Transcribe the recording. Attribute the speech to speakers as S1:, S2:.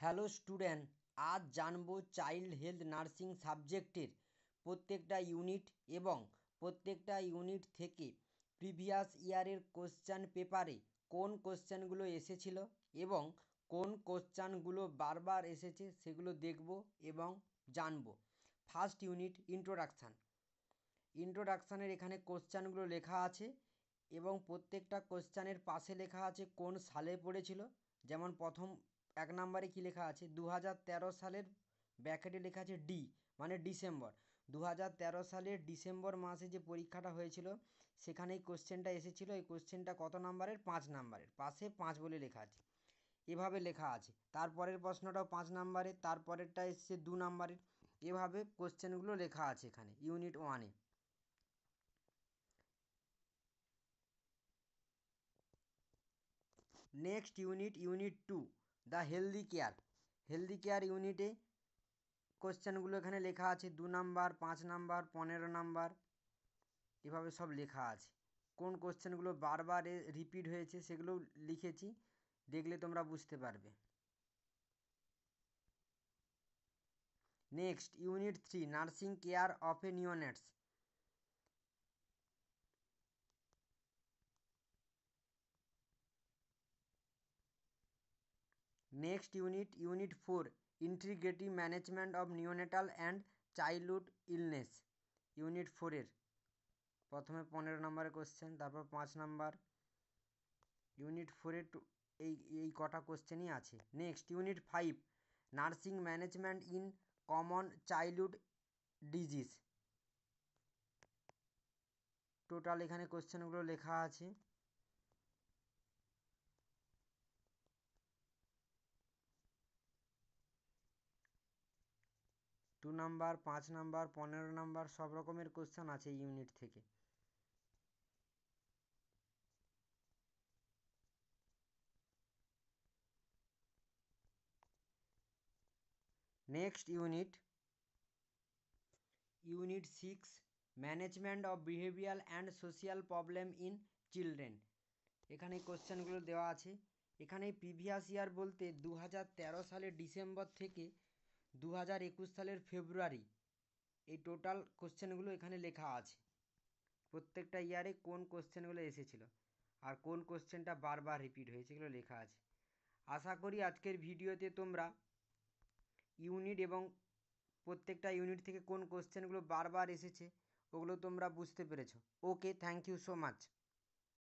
S1: Hello student, আজ জানবো child health nursing সাবজেক্টের প্রত্যেকটা ইউনিট এবং প্রত্যেকটা ইউনিট থেকে প্রিভিয়াস ইয়ারের কোশ্চেন পেপারে কোন কোশ্চেনগুলো এসেছিল এবং কোন কোশ্চেনগুলো বারবার এসেছে সেগুলো দেখব এবং জানবো। ফার্স্ট ইউনিট ইন্ট্রোডাকশানের এখানে কোশ্চেনগুলো লেখা আছে এবং প্রত্যেকটা কোশ্চেনের পাশে লেখা আছে কোন সালে পড়েছিল। যেমন প্রথম 1 নম্বরে কী লেখা আছে, 2013 সালের ব্র্যাকেটে লেখা আছে ডি, মানে ডিসেম্বর। 2013 সালের ডিসেম্বর মাসে যে পরীক্ষাটা হয়েছিল সেখানে এই কোশ্চেনটা এসেছিলো। এই কোশ্চেনটা কত নাম্বারের? 5 নাম্বারের, পাশে 5 বলে লেখা আছে, এভাবে লেখা আছে। তারপরের প্রশ্নটাও 5 নাম্বারের, তারপরেরটা এসছে 2 নাম্বারের, এভাবে কোশ্চেনগুলো লেখা আছে এখানে ইউনিট 1-এ। Next unit 2, the healthy care ইউনিটে কোশ্চেনগুলো এখানে লেখা আছে 2 নাম্বার, 5 নাম্বার, 15 নাম্বার, এভাবে সব লেখা আছে। কোন কোশ্চেনগুলো বারবার রিপিট হয়েছে সেগুলো লিখেছি, দেখলে তোমরা বুঝতে পারবে। Next unit 3, nursing care of a neonates. Next unit 4, integrative management of neonatal and childhood illness. Unit 4-এর প্রথমে 15 নম্বরের কোশ্চেন, তারপর 5 নাম্বার। ইউনিট 4-এ এই কটা কোশ্চেনই আছে। Next unit 5, nursing management in common childhood disease. Total এখানে কোশ্চেনগুলো লেখা আছে। টু নাম্বার, 5 নাম্বার, 15 নাম্বার, সব রকমের কোশ্চেন আছে এই ইউনিট থেকে। Next unit 6, management of behaviour and social problem in children. এখানে কোশ্চেনগুলো দেওয়া আছে। এখানে প্রিভিয়াস ইয়ার বলতে 2013 সালের ডিসেম্বর থেকে 2021 সালের ফেব্রুয়ারি, এই টোটাল কোশ্চেনগুলো এখানে লেখা আছে। প্রত্যেকটা ইয়ারে কোন কোশ্চেনগুলো এসেছিল আর কোন কোশ্চেনটা বারবার রিপিট হয়েছে এগুলো লেখা আছে। আশা করি আজকের ভিডিওতে তোমরা ইউনিট এবং প্রত্যেকটা ইউনিট থেকে কোন কোশ্চেনগুলো বারবার এসেছে ওগুলো তোমরা বুঝতে পেরেছো। ওকে, থ্যাংক ইউ সো মাচ।